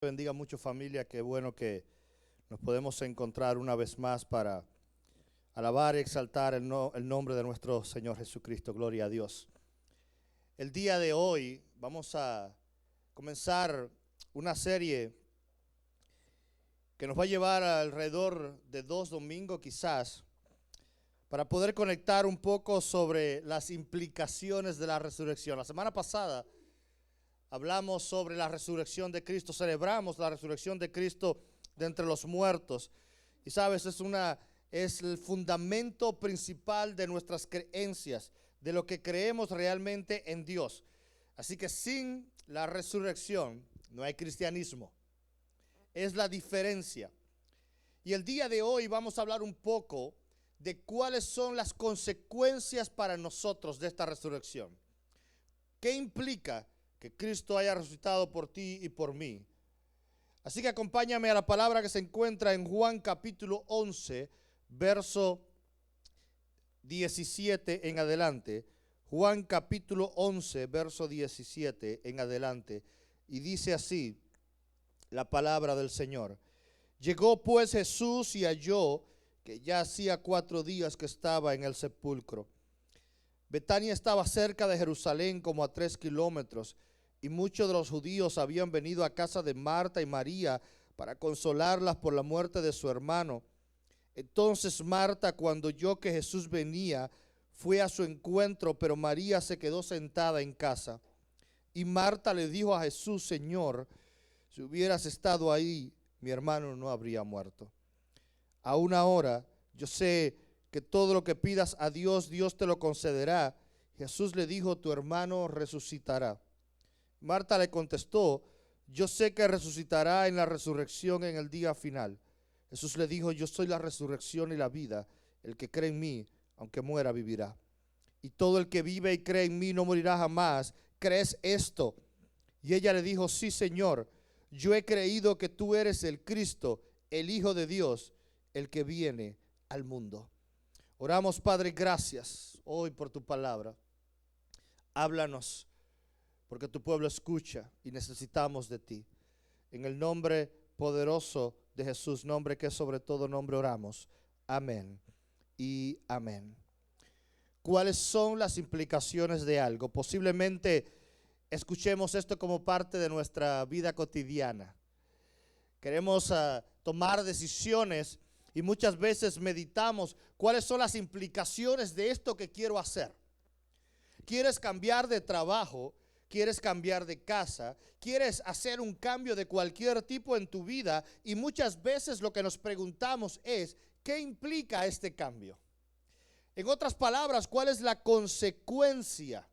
Bendiga mucho, familia. Qué bueno que nos podemos encontrar una vez más para alabar y exaltar el nombre de nuestro Señor Jesucristo. Gloria a Dios. El día de hoy vamos a comenzar una serie que nos va a llevar alrededor de 2 domingos quizás, para poder conectar un poco sobre las implicaciones de la resurrección. La semana pasada hablamos sobre la resurrección de Cristo, celebramos la resurrección de Cristo de entre los muertos. Y sabes, es el fundamento principal de nuestras creencias, de lo que creemos realmente en Dios. Así que sin la resurrección no hay cristianismo. Es la diferencia. Y el día de hoy vamos a hablar un poco de cuáles son las consecuencias para nosotros de esta resurrección. ¿Qué implica que Cristo haya resucitado por ti y por mí? Así que acompáñame a la palabra que se encuentra en Juan capítulo 11, verso 17 en adelante. Juan capítulo 11, verso 17 en adelante. Y dice así la palabra del Señor. Llegó pues Jesús y halló que ya hacía 4 días que estaba en el sepulcro. Betania estaba cerca de Jerusalén, como a 3 kilómetros, y muchos de los judíos habían venido a casa de Marta y María para consolarlas por la muerte de su hermano. Entonces Marta, cuando oyó que Jesús venía, fue a su encuentro, pero María se quedó sentada en casa. Y Marta le dijo a Jesús: Señor, si hubieras estado ahí, mi hermano no habría muerto. Aún ahora yo sé que todo lo que pidas a Dios, Dios te lo concederá. Jesús le dijo: tu hermano resucitará. Marta le contestó: yo sé que resucitará en la resurrección en el día final. Jesús le dijo: yo soy la resurrección y la vida. El que cree en mí, aunque muera, vivirá. Y todo el que vive y cree en mí no morirá jamás. ¿Crees esto? Y ella le dijo: sí, Señor, yo he creído que tú eres el Cristo, el Hijo de Dios, el que viene al mundo. Oramos, Padre, gracias hoy por tu palabra. Háblanos, porque tu pueblo escucha y necesitamos de ti. En el nombre poderoso de Jesús, nombre que es sobre todo nombre, oramos. Amén y amén. ¿Cuáles son las implicaciones de algo? Posiblemente escuchemos esto como parte de nuestra vida cotidiana. Queremos tomar decisiones y muchas veces meditamos cuáles son las implicaciones de esto que quiero hacer. ¿Quieres cambiar de trabajo? ¿Quieres cambiar de casa? ¿Quieres hacer un cambio de cualquier tipo en tu vida? Y muchas veces lo que nos preguntamos es: ¿qué implica este cambio? En otras palabras, ¿cuál es la consecuencia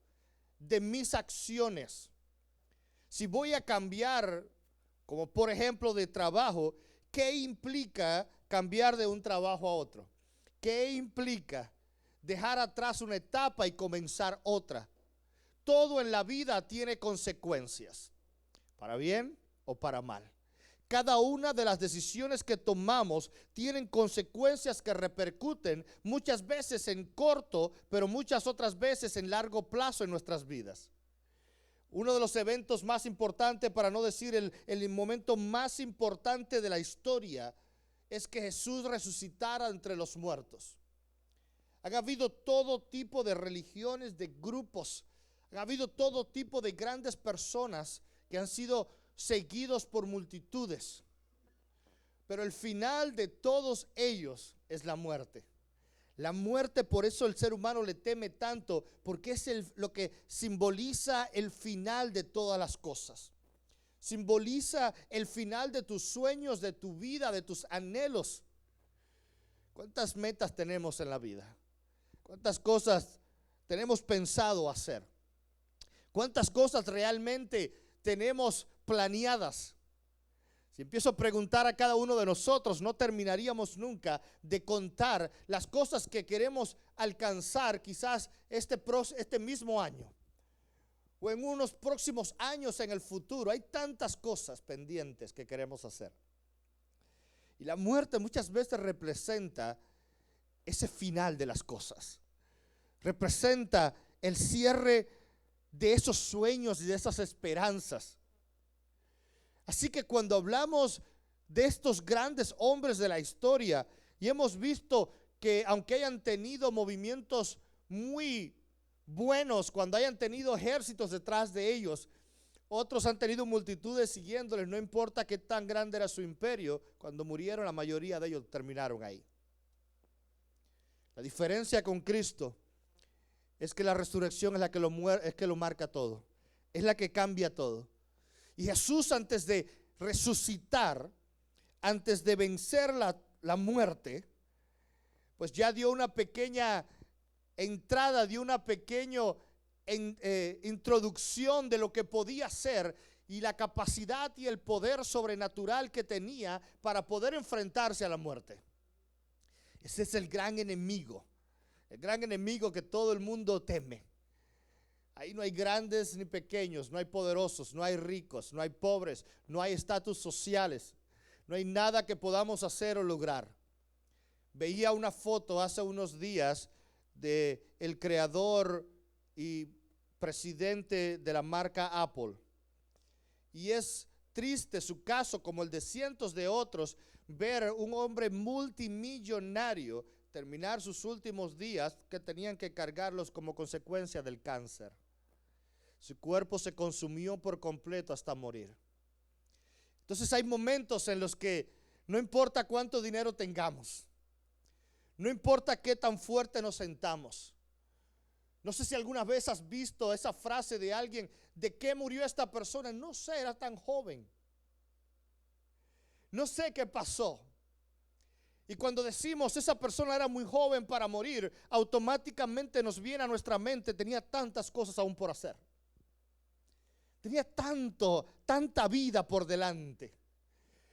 de mis acciones? Si voy a cambiar, como por ejemplo de trabajo, ¿qué implica cambiar de un trabajo a otro? ¿Qué implica dejar atrás una etapa y comenzar otra? Todo en la vida tiene consecuencias, para bien o para mal. Cada una de las decisiones que tomamos tienen consecuencias que repercuten muchas veces en corto, pero muchas otras veces en largo plazo en nuestras vidas. Uno de los eventos más importantes, para no decir el momento más importante de la historia, es que Jesús resucitara entre los muertos. Ha habido todo tipo de religiones, de grupos. Ha habido todo tipo de grandes personas que han sido seguidos por multitudes. Pero el final de todos ellos es la muerte. La muerte, por eso el ser humano le teme tanto, porque es lo que simboliza el final de todas las cosas. Simboliza el final de tus sueños, de tu vida, de tus anhelos. ¿Cuántas metas tenemos en la vida? ¿Cuántas cosas tenemos pensado hacer? ¿Cuántas cosas realmente tenemos planeadas? Si empiezo a preguntar a cada uno de nosotros, no terminaríamos nunca de contar las cosas que queremos alcanzar quizás este mismo año o en unos próximos años en el futuro. Hay tantas cosas pendientes que queremos hacer. Y la muerte muchas veces representa ese final de las cosas. Representa el cierre de esos sueños y de esas esperanzas. Así que cuando hablamos de estos grandes hombres de la historia, y hemos visto que aunque hayan tenido movimientos muy buenos, cuando hayan tenido ejércitos detrás de ellos, otros han tenido multitudes siguiéndoles, no importa qué tan grande era su imperio, cuando murieron la mayoría de ellos terminaron ahí. La diferencia con Cristo es que la resurrección es la que lo marca todo, es la que cambia todo. Y Jesús, antes de resucitar, antes de vencer la muerte, pues ya dio una pequeña entrada, dio una pequeña introducción de lo que podía ser y la capacidad y el poder sobrenatural que tenía para poder enfrentarse a la muerte. Ese es el gran enemigo que todo el mundo teme. Ahí no hay grandes ni pequeños, no hay poderosos, no hay ricos, no hay pobres, no hay estatus sociales, no hay nada que podamos hacer o lograr. Veía una foto hace unos días de el creador y presidente de la marca Apple. Y es triste su caso, como el de cientos de otros, ver un hombre multimillonario terminar sus últimos días que tenían que cargarlos como consecuencia del cáncer. Su cuerpo se consumió por completo hasta morir. Entonces hay momentos en los que no importa cuánto dinero tengamos, no importa qué tan fuerte nos sentamos. No sé si alguna vez has visto esa frase de alguien: ¿de qué murió esta persona? No sé, era tan joven. No sé qué pasó. Y cuando decimos esa persona era muy joven para morir, automáticamente nos viene a nuestra mente: tenía tantas cosas aún por hacer. Tenía tanta vida por delante.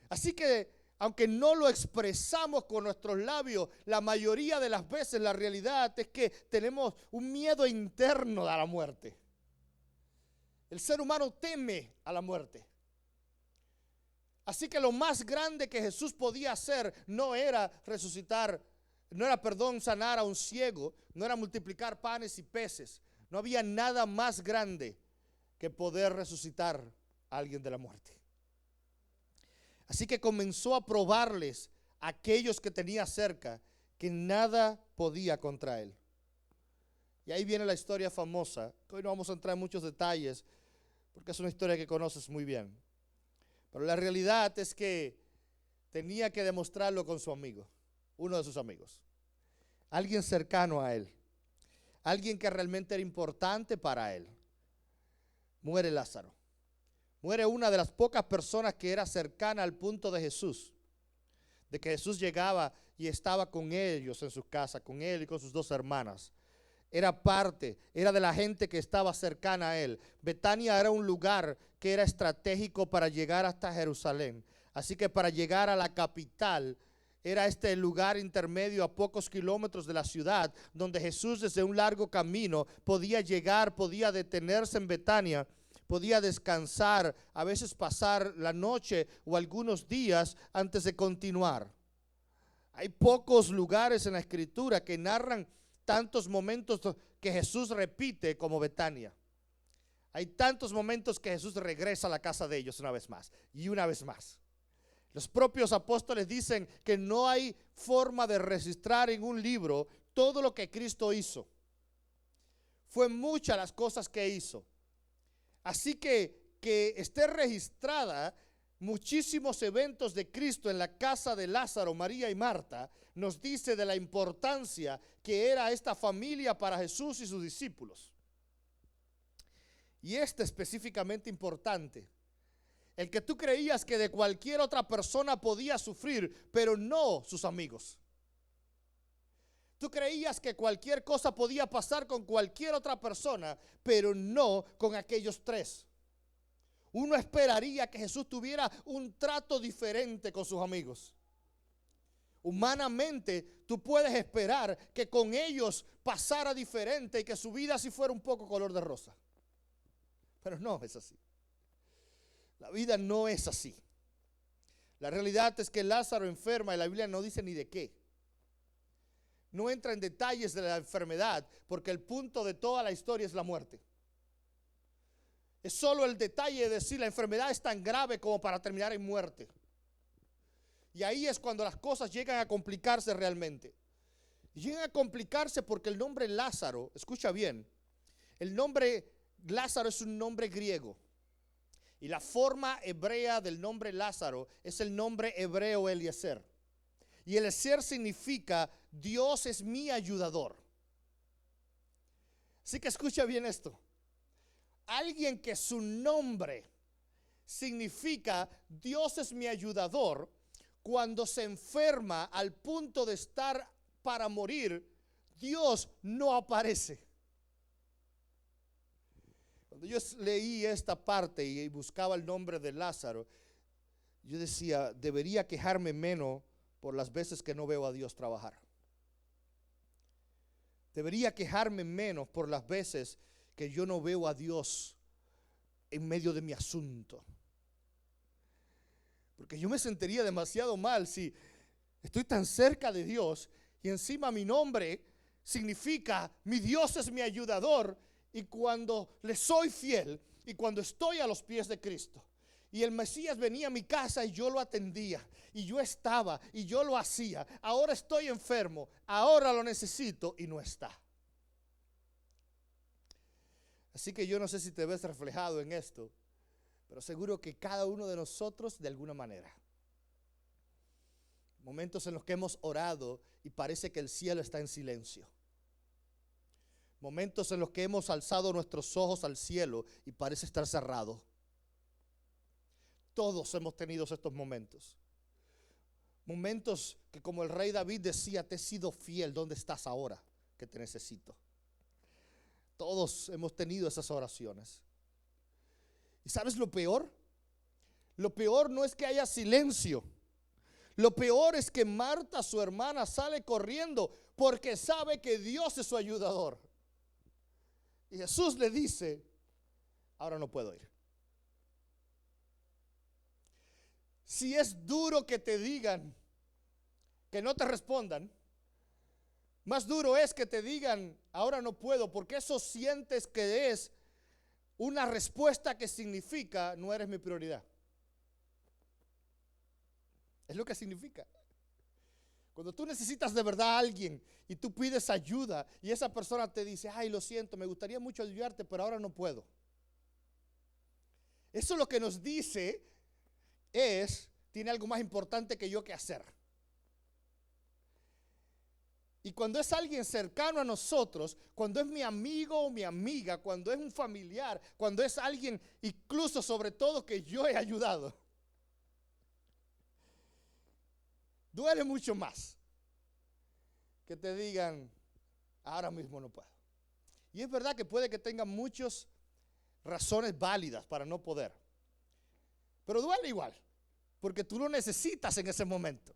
Así que, aunque no lo expresamos con nuestros labios, la mayoría de las veces la realidad es que tenemos un miedo interno a la muerte. El ser humano teme a la muerte. Así que lo más grande que Jesús podía hacer no era sanar a un ciego, no era multiplicar panes y peces. No había nada más grande que poder resucitar a alguien de la muerte. Así que comenzó a probarles a aquellos que tenía cerca que nada podía contra él. Y ahí viene la historia famosa, que hoy no vamos a entrar en muchos detalles, porque es una historia que conoces muy bien. Pero la realidad es que tenía que demostrarlo con su amigo, uno de sus amigos, alguien cercano a él, alguien que realmente era importante para él. Muere Lázaro. Muere una de las pocas personas que era cercana al punto de Jesús, de que Jesús llegaba y estaba con ellos en su casa, con él y con sus dos hermanas. Era de la gente que estaba cercana a él. Betania era un lugar que era estratégico para llegar hasta Jerusalén. Así que para llegar a la capital, era este lugar intermedio a pocos kilómetros de la ciudad, donde Jesús desde un largo camino podía llegar, podía detenerse en Betania, podía descansar, a veces pasar la noche o algunos días antes de continuar. Hay pocos lugares en la Escritura que narran tantos momentos que Jesús repite como Betania. Hay tantos momentos que Jesús regresa a la casa de ellos una vez más y una vez más. Los propios apóstoles dicen que no hay forma de registrar en un libro todo lo que Cristo hizo. Fue muchas las cosas que hizo. Así que esté registrada muchísimos eventos de Cristo en la casa de Lázaro, María y Marta, nos dice de la importancia que era esta familia para Jesús y sus discípulos. Y específicamente importante, el que tú creías que de cualquier otra persona podía sufrir, pero no sus amigos. Tú creías que cualquier cosa podía pasar con cualquier otra persona, pero no con aquellos tres. Uno esperaría que Jesús tuviera un trato diferente con sus amigos. Humanamente, tú puedes esperar que con ellos pasara diferente y que su vida así fuera un poco color de rosa. Pero no es así. La vida no es así. La realidad es que Lázaro enferma y la Biblia no dice ni de qué. No entra en detalles de la enfermedad, porque el punto de toda la historia es la muerte. Es solo el detalle de decir la enfermedad es tan grave como para terminar en muerte. Y ahí es cuando las cosas llegan a complicarse realmente. Llegan a complicarse porque el nombre Lázaro, escucha bien, el nombre Lázaro es un nombre griego. Y la forma hebrea del nombre Lázaro es el nombre hebreo Eliezer. Y Eliezer significa Dios es mi ayudador. Así que escucha bien esto. Alguien que su nombre significa Dios es mi ayudador, cuando se enferma al punto de estar para morir, Dios no aparece. Cuando yo leí esta parte y buscaba el nombre de Lázaro, yo decía, debería quejarme menos por las veces que no veo a Dios trabajar. Debería quejarme menos por las veces que yo no veo a Dios en medio de mi asunto. Porque yo me sentiría demasiado mal si estoy tan cerca de Dios y encima mi nombre significa mi Dios es mi ayudador, y cuando le soy fiel y cuando estoy a los pies de Cristo y el Mesías venía a mi casa y yo lo atendía y yo estaba y yo lo hacía, ahora estoy enfermo, ahora lo necesito y no está. Así que yo no sé si te ves reflejado en esto, pero seguro que cada uno de nosotros de alguna manera. Momentos en los que hemos orado y parece que el cielo está en silencio. Momentos en los que hemos alzado nuestros ojos al cielo y parece estar cerrado. Todos hemos tenido estos momentos. Momentos que, como el rey David decía, te he sido fiel, ¿dónde estás ahora que te necesito? Todos hemos tenido esas oraciones. ¿Y sabes lo peor? Lo peor no es que haya silencio. Lo peor es que Marta, su hermana, sale corriendo porque sabe que Dios es su ayudador. Y Jesús le dice, ahora no puedo ir. Si es duro que te digan, que no te respondan, más duro es que te digan, ahora no puedo, porque eso sientes que es una respuesta que significa, no eres mi prioridad. Es lo que significa. Cuando tú necesitas de verdad a alguien y tú pides ayuda y esa persona te dice, ay, lo siento, me gustaría mucho ayudarte, pero ahora no puedo. Eso lo que nos dice tiene algo más importante que yo que hacer. Y cuando es alguien cercano a nosotros, cuando es mi amigo o mi amiga, cuando es un familiar, cuando es alguien incluso sobre todo que yo he ayudado, duele mucho más que te digan, ahora mismo no puedo. Y es verdad que puede que tengan muchas razones válidas para no poder, pero duele igual, porque tú lo necesitas en ese momento.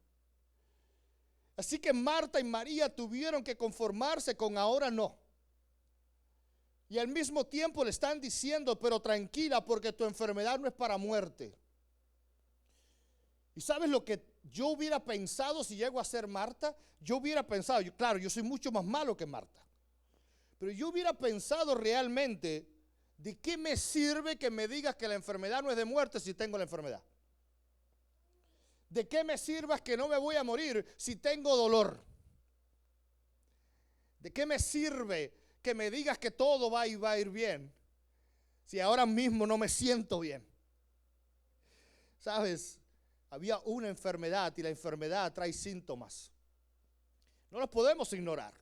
Así que Marta y María tuvieron que conformarse con ahora no. Y al mismo tiempo le están diciendo, pero tranquila, porque tu enfermedad no es para muerte. ¿Y sabes lo que yo hubiera pensado si llego a ser Marta? Yo hubiera pensado, claro, yo soy mucho más malo que Marta, pero yo hubiera pensado realmente, ¿de qué me sirve que me digas que la enfermedad no es de muerte si tengo la enfermedad? ¿De qué me sirva que no me voy a morir si tengo dolor? ¿De qué me sirve que me digas que todo va a ir bien si ahora mismo no me siento bien? ¿Sabes? Había una enfermedad y la enfermedad trae síntomas. No los podemos ignorar.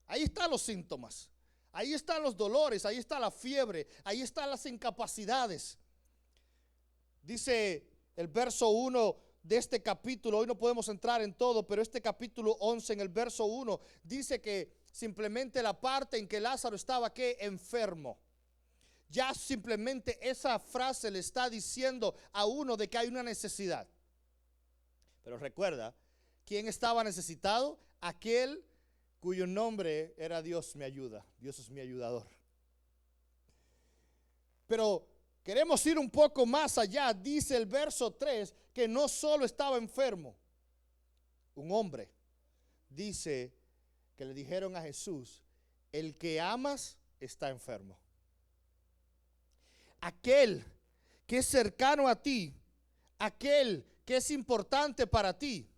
Ahí están los síntomas. Ahí están los dolores, ahí está la fiebre, ahí están las incapacidades. Dice el verso 1 de este capítulo, hoy no podemos entrar en todo, pero este capítulo 11 en el verso 1 dice que simplemente la parte en que Lázaro estaba ¿qué? Enfermo. Ya simplemente esa frase le está diciendo a uno de que hay una necesidad. Pero recuerda, ¿quién estaba necesitado? Aquel cuyo nombre era Dios me ayuda. Dios es mi ayudador. Pero queremos ir un poco más allá. Dice el verso 3 que no solo estaba enfermo. Un hombre dice que le dijeron a Jesús, el que amas está enfermo. aquel que es cercano a ti, aquel que es importante para ti,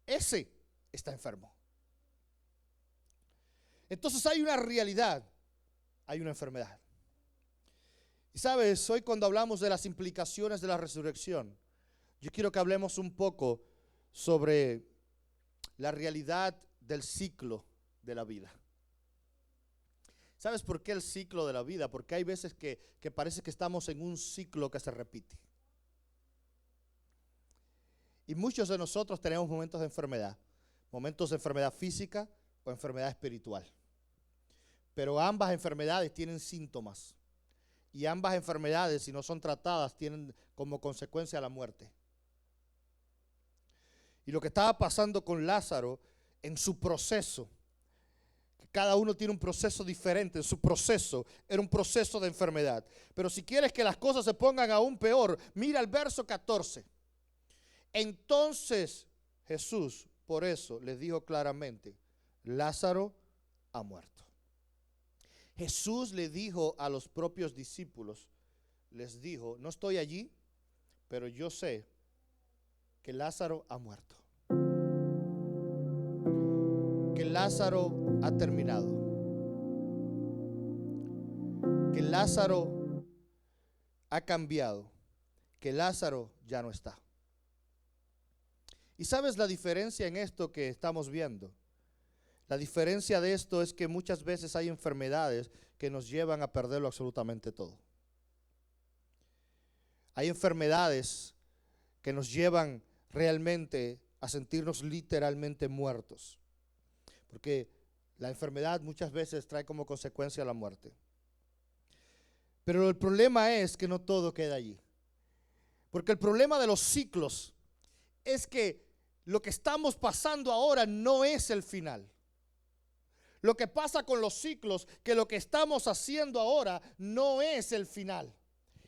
ese está enfermo. Entonces hay una realidad, hay una enfermedad. Y sabes, hoy cuando hablamos de las implicaciones de la resurrección, yo quiero que hablemos un poco sobre la realidad del ciclo de la vida. ¿Sabes por qué el ciclo de la vida? Porque hay veces que parece que estamos en un ciclo que se repite. Y muchos de nosotros tenemos momentos de enfermedad física o enfermedad espiritual. Pero ambas enfermedades tienen síntomas. Y ambas enfermedades, si no son tratadas, tienen como consecuencia la muerte. Y lo que estaba pasando con Lázaro en su proceso, cada uno tiene un proceso diferente, en su proceso era un proceso de enfermedad. Pero si quieres que las cosas se pongan aún peor, mira el verso 14. Entonces Jesús, por eso, les dijo claramente, Lázaro ha muerto. Jesús le dijo a los propios discípulos, les dijo, no estoy allí, pero yo sé que Lázaro ha muerto. Que Lázaro ha terminado. Que Lázaro ha cambiado. Que Lázaro ya no está. ¿Y sabes la diferencia en esto que estamos viendo? La diferencia de esto es que muchas veces hay enfermedades que nos llevan a perderlo absolutamente todo. Hay enfermedades que nos llevan realmente a sentirnos literalmente muertos. Porque la enfermedad muchas veces trae como consecuencia la muerte. Pero el problema es que no todo queda allí. Porque el problema de los ciclos es que lo que estamos pasando ahora no es el final. Lo que pasa con los ciclos, que lo que estamos haciendo ahora no es el final.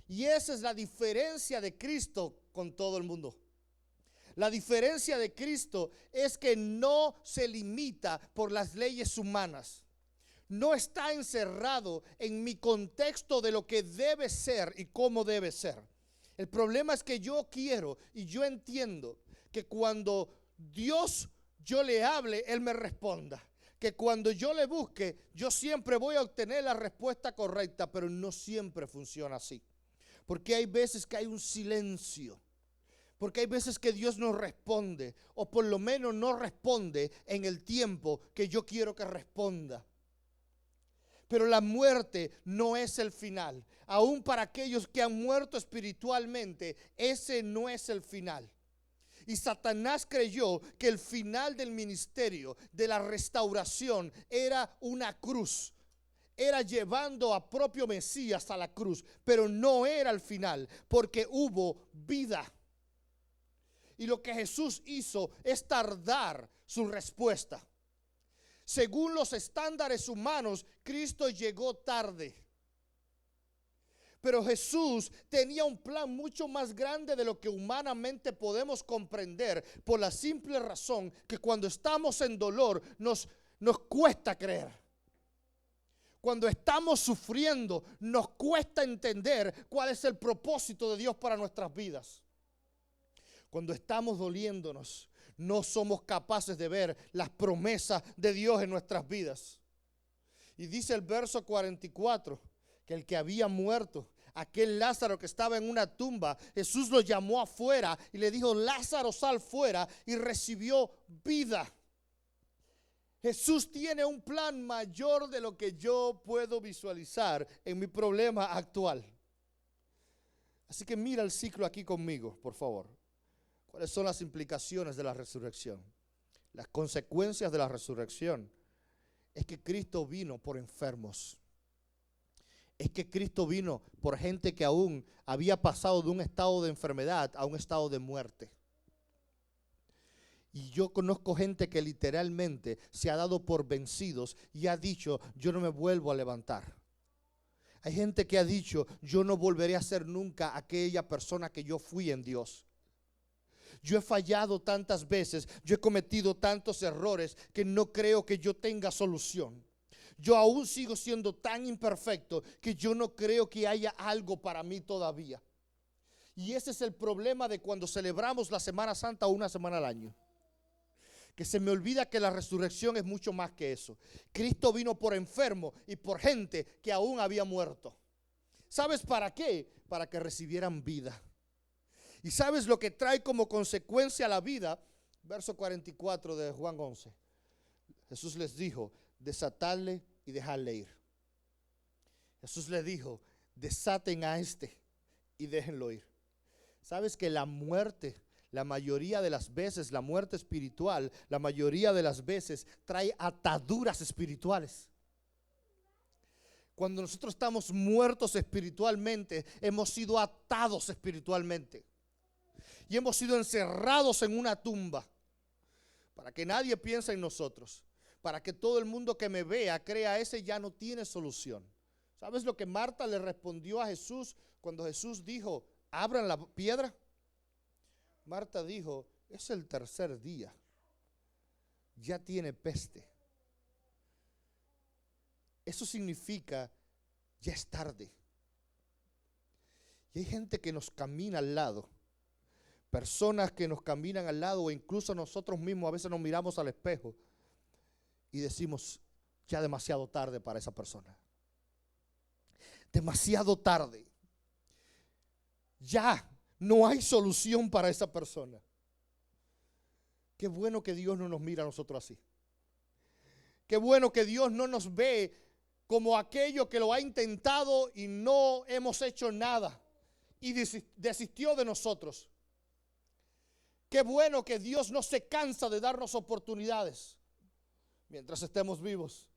Y esa es la diferencia de Cristo con todo el mundo. La diferencia de Cristo es que no se limita por las leyes humanas. No está encerrado en mi contexto de lo que debe ser y cómo debe ser. El problema es que yo quiero y yo entiendo que cuando Dios yo le hable, Él me responda. Que cuando yo le busque, yo siempre voy a obtener la respuesta correcta, pero no siempre funciona así. Porque hay veces que hay un silencio. Porque hay veces que Dios no responde, o por lo menos no responde en el tiempo que yo quiero que responda. Pero la muerte no es el final. Aún para aquellos que han muerto espiritualmente, ese no es el final. Y Satanás creyó que el final del ministerio, de la restauración, era una cruz. Era llevando a propio Mesías a la cruz, pero no era el final, porque hubo vida. Y lo que Jesús hizo es tardar su respuesta. Según los estándares humanos, Cristo llegó tarde. Pero Jesús tenía un plan mucho más grande de lo que humanamente podemos comprender, por la simple razón que cuando estamos en dolor nos cuesta creer. Cuando estamos sufriendo nos cuesta entender cuál es el propósito de Dios para nuestras vidas. Cuando estamos doliéndonos no somos capaces de ver las promesas de Dios en nuestras vidas. Y dice el verso 44 que el que había muerto, aquel Lázaro que estaba en una tumba, Jesús lo llamó afuera y le dijo, Lázaro, sal fuera, y recibió vida. Jesús tiene un plan mayor de lo que yo puedo visualizar en mi problema actual. Así que mira el ciclo aquí conmigo, por favor. ¿Cuáles son las implicaciones de la resurrección? Las consecuencias de la resurrección es que Cristo vino por enfermos. Es que Cristo vino por gente que aún había pasado de un estado de enfermedad a un estado de muerte. Y yo conozco gente que literalmente se ha dado por vencidos y ha dicho, yo no me vuelvo a levantar. Hay gente que ha dicho, yo no volveré a ser nunca aquella persona que yo fui en Dios. Yo he fallado tantas veces, yo he cometido tantos errores que no creo que yo tenga solución. Yo aún sigo siendo tan imperfecto que yo no creo que haya algo para mí todavía. Y ese es el problema de cuando celebramos la Semana Santa una semana al año. Que se me olvida que la resurrección es mucho más que eso. Cristo vino por enfermos y por gente que aún había muerto. ¿Sabes para qué? Para que recibieran vida. ¿Y sabes lo que trae como consecuencia la vida? Verso 44 de Juan 11. Jesús les dijo, desatadle y dejadle ir. Jesús les dijo, desaten a este y déjenlo ir. ¿Sabes que la muerte, la mayoría de las veces, la muerte espiritual, la mayoría de las veces trae ataduras espirituales? Cuando nosotros estamos muertos espiritualmente, hemos sido atados espiritualmente. Y hemos sido encerrados en una tumba para que nadie piense en nosotros, para que todo el mundo que me vea crea ese ya no tiene solución. ¿Sabes lo que Marta le respondió a Jesús cuando Jesús dijo, abran la piedra? Marta dijo, es el tercer día, ya tiene peste. Eso significa, ya es tarde. Y hay gente que nos camina al lado. Personas que nos caminan al lado, o incluso nosotros mismos a veces nos miramos al espejo y decimos, ya demasiado tarde para esa persona. Demasiado tarde. Ya no hay solución para esa persona. Qué bueno que Dios no nos mira a nosotros así. Qué bueno que Dios no nos ve como aquello que lo ha intentado y no hemos hecho nada y desistió de nosotros. Qué bueno que Dios no se cansa de darnos oportunidades mientras estemos vivos.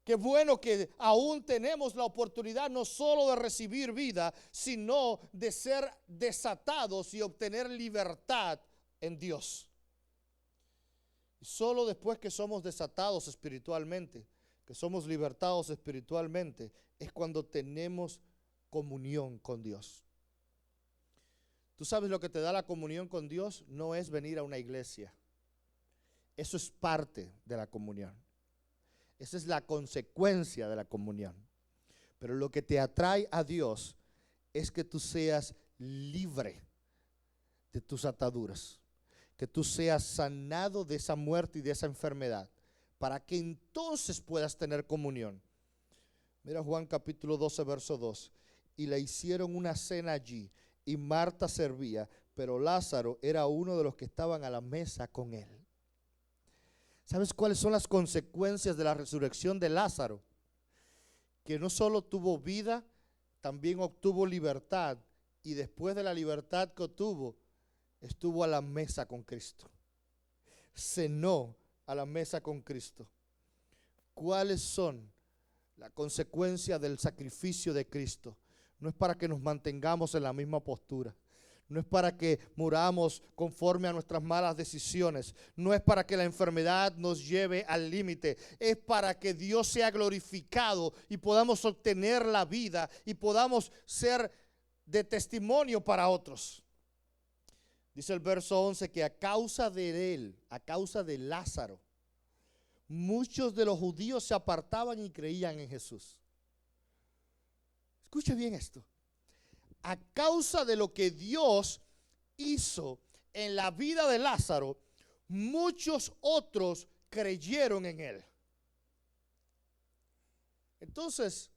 Qué bueno que aún tenemos la oportunidad no solo de recibir vida, sino de ser desatados y obtener libertad en Dios. Y solo después que somos desatados espiritualmente, que somos libertados espiritualmente, es cuando tenemos comunión con Dios. ¿Tú sabes lo que te da la comunión con Dios? No es venir a una iglesia. Eso es parte de la comunión. Esa es la consecuencia de la comunión. Pero lo que te atrae a Dios es que tú seas libre de tus ataduras. Que tú seas sanado de esa muerte y de esa enfermedad. Para que entonces puedas tener comunión. Mira Juan capítulo 12, verso 2. Y le hicieron una cena allí. Y Marta servía, pero Lázaro era uno de los que estaban a la mesa con él. ¿Sabes cuáles son las consecuencias de la resurrección de Lázaro? Que no solo tuvo vida, también obtuvo libertad. Y después de la libertad que obtuvo, estuvo a la mesa con Cristo. Cenó a la mesa con Cristo. ¿Cuáles son las consecuencias del sacrificio de Cristo? No es para que nos mantengamos en la misma postura. No es para que muramos conforme a nuestras malas decisiones. No es para que la enfermedad nos lleve al límite. Es para que Dios sea glorificado y podamos obtener la vida y podamos ser de testimonio para otros. Dice el verso 11 que a causa de él, a causa de Lázaro, muchos de los judíos se apartaban y creían en Jesús. Escuche bien esto. A causa de lo que Dios hizo en la vida de Lázaro, muchos otros creyeron en él. Entonces,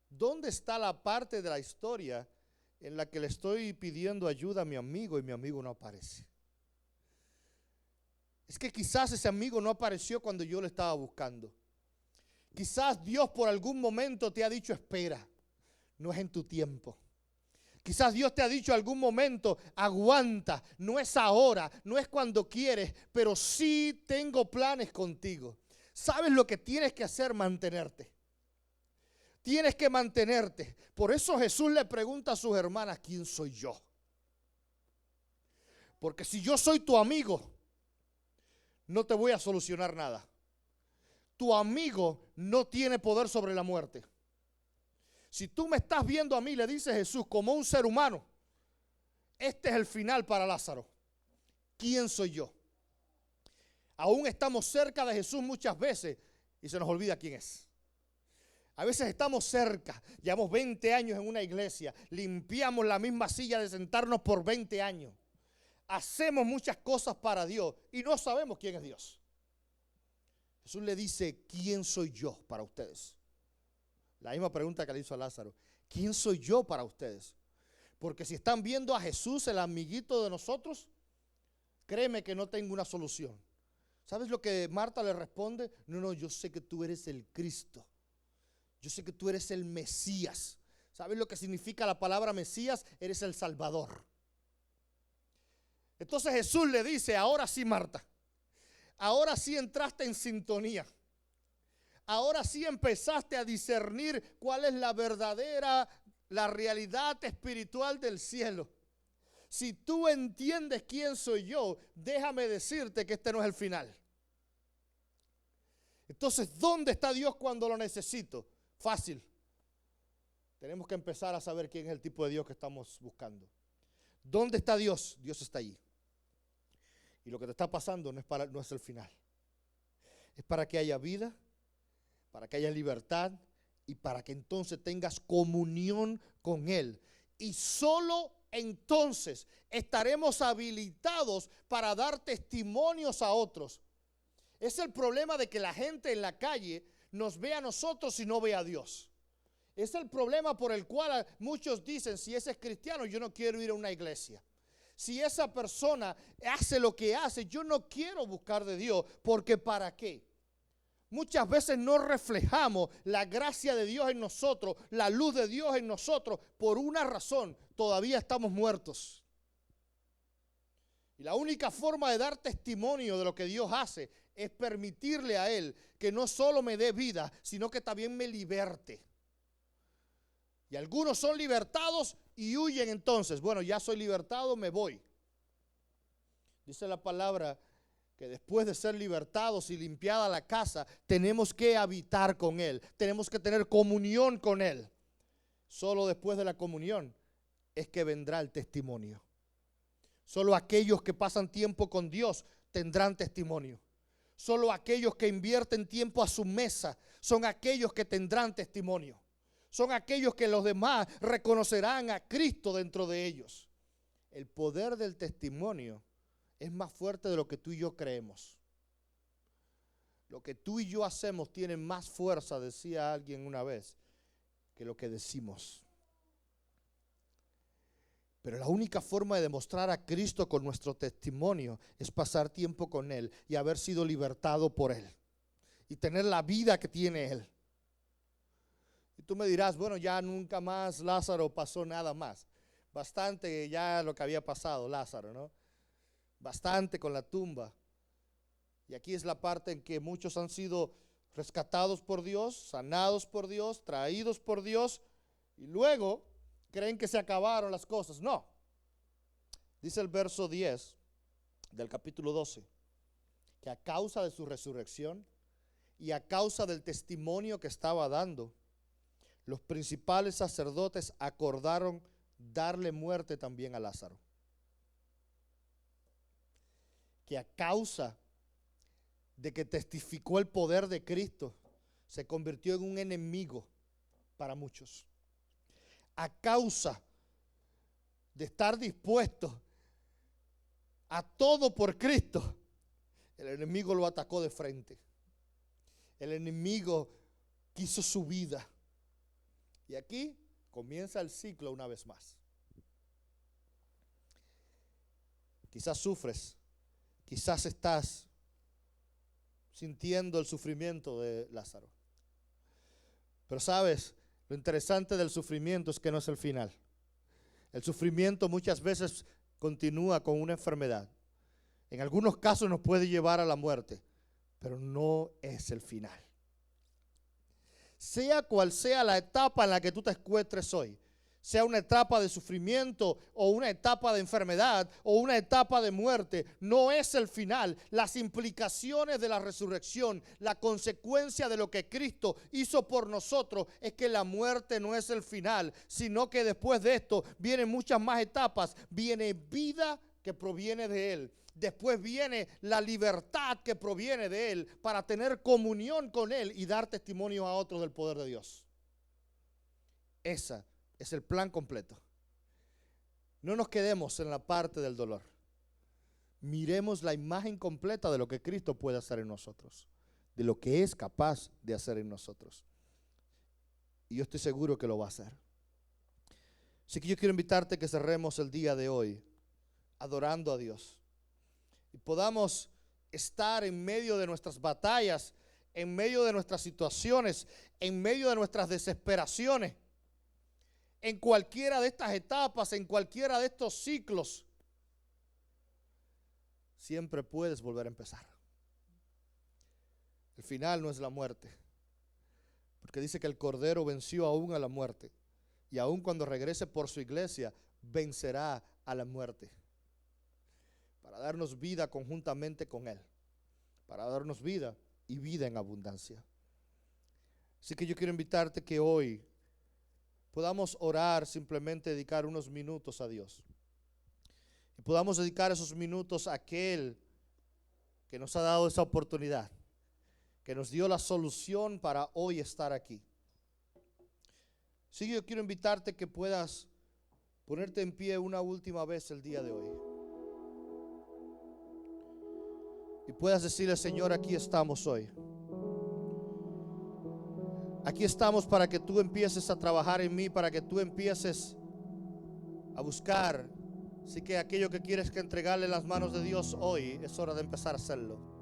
¿dónde está la parte de la historia en la que le estoy pidiendo ayuda a mi amigo y mi amigo no aparece? Es que quizás ese amigo no apareció cuando yo lo estaba buscando. Quizás Dios por algún momento te ha dicho, espera, no es en tu tiempo. Quizás Dios te ha dicho en algún momento, aguanta, no es ahora, no es cuando quieres, pero sí tengo planes contigo. ¿Sabes lo que tienes que hacer? Mantenerte. Tienes que mantenerte. Por eso Jesús le pregunta a sus hermanas, ¿quién soy yo? Porque si yo soy tu amigo, no te voy a solucionar nada. Tu amigo no tiene poder sobre la muerte. Si tú me estás viendo a mí, le dice Jesús, como un ser humano, este es el final para Lázaro. ¿Quién soy yo? Aún estamos cerca de Jesús muchas veces y se nos olvida quién es. A veces estamos cerca, llevamos 20 años en una iglesia, limpiamos la misma silla de sentarnos por 20 años. Hacemos muchas cosas para Dios y no sabemos quién es Dios. Jesús le dice, ¿quién soy yo para ustedes? La misma pregunta que le hizo a Lázaro. ¿Quién soy yo para ustedes? Porque si están viendo a Jesús, el amiguito de nosotros, créeme que no tengo una solución. ¿Sabes lo que Marta le responde? No, yo sé que tú eres el Cristo. Yo sé que tú eres el Mesías. ¿Sabes lo que significa la palabra Mesías? Eres el Salvador. Entonces Jesús le dice, ahora sí, Marta, ahora sí entraste en sintonía. Ahora sí empezaste a discernir cuál es la verdadera, la realidad espiritual del cielo. Si tú entiendes quién soy yo, déjame decirte que este no es el final. Entonces, ¿dónde está Dios cuando lo necesito? Fácil. Tenemos que empezar a saber quién es el tipo de Dios que estamos buscando. ¿Dónde está Dios? Dios está allí. Y lo que te está pasando no es el final. Es para que haya vida, para que haya libertad y para que entonces tengas comunión con Él. Y solo entonces estaremos habilitados para dar testimonios a otros. Es el problema de que la gente en la calle nos ve a nosotros y no ve a Dios. Es el problema por el cual muchos dicen, si ese es cristiano, yo no quiero ir a una iglesia. Si esa persona hace lo que hace, yo no quiero buscar de Dios, porque ¿para qué? Muchas veces no reflejamos la gracia de Dios en nosotros, la luz de Dios en nosotros, por una razón: todavía estamos muertos. Y la única forma de dar testimonio de lo que Dios hace es permitirle a Él que no solo me dé vida, sino que también me liberte. Y algunos son libertados y huyen entonces. Bueno, ya soy libertado, me voy. Dice la palabra que después de ser libertados y limpiada la casa, tenemos que habitar con Él. Tenemos que tener comunión con Él. Solo después de la comunión es que vendrá el testimonio. Solo aquellos que pasan tiempo con Dios tendrán testimonio. Solo aquellos que invierten tiempo a su mesa son aquellos que tendrán testimonio. Son aquellos que los demás reconocerán a Cristo dentro de ellos. El poder del testimonio es más fuerte de lo que tú y yo creemos. Lo que tú y yo hacemos tiene más fuerza, decía alguien una vez, que lo que decimos. Pero la única forma de demostrar a Cristo con nuestro testimonio es pasar tiempo con Él y haber sido libertado por Él y tener la vida que tiene Él. Y tú me dirás, bueno, ya nunca más Lázaro pasó nada más. Bastante ya lo que había pasado Lázaro, ¿no? Bastante con la tumba. Y aquí es la parte en que muchos han sido rescatados por Dios, sanados por Dios, traídos por Dios, y luego creen que se acabaron las cosas. No. Dice el verso 10 del capítulo 12, que a causa de su resurrección y a causa del testimonio que estaba dando, los principales sacerdotes acordaron darle muerte también a Lázaro. Que a causa de que testificó el poder de Cristo, se convirtió en un enemigo para muchos. A causa de estar dispuesto a todo por Cristo, el enemigo lo atacó de frente. El enemigo quiso su vida. Y aquí comienza el ciclo una vez más. Quizás sufres, quizás estás sintiendo el sufrimiento de Lázaro. Pero sabes, lo interesante del sufrimiento es que no es el final. El sufrimiento muchas veces continúa con una enfermedad. En algunos casos nos puede llevar a la muerte, pero no es el final. Sea cual sea la etapa en la que tú te encuentres hoy, sea una etapa de sufrimiento o una etapa de enfermedad o una etapa de muerte, no es el final. Las implicaciones de la resurrección, la consecuencia de lo que Cristo hizo por nosotros es que la muerte no es el final, sino que después de esto vienen muchas más etapas. Viene vida que proviene de Él. Después viene la libertad que proviene de Él para tener comunión con Él y dar testimonio a otros del poder de Dios. Ese es el plan completo. No nos quedemos en la parte del dolor. Miremos la imagen completa de lo que Cristo puede hacer en nosotros, de lo que es capaz de hacer en nosotros. Y yo estoy seguro que lo va a hacer. Así que yo quiero invitarte a que cerremos el día de hoy adorando a Dios y podamos estar en medio de nuestras batallas, en medio de nuestras situaciones, en medio de nuestras desesperaciones, en cualquiera de estas etapas, en cualquiera de estos ciclos. Siempre puedes volver a empezar. El final no es la muerte, porque dice que el Cordero venció aún a la muerte, y aún cuando regrese por su iglesia, vencerá a la muerte, para darnos vida conjuntamente con Él, para darnos vida y vida en abundancia. Así que yo quiero invitarte que hoy podamos orar, simplemente dedicar unos minutos a Dios. Y podamos dedicar esos minutos a aquel que nos ha dado esa oportunidad, que nos dio la solución para hoy estar aquí. Sí, yo quiero invitarte que puedas ponerte en pie una última vez el día de hoy. Y puedas decirle: Señor, aquí estamos hoy. Aquí estamos para que tú empieces a trabajar en mí, para que tú empieces a buscar. Así que aquello que quieres que entregarle en las manos de Dios hoy, es hora de empezar a hacerlo.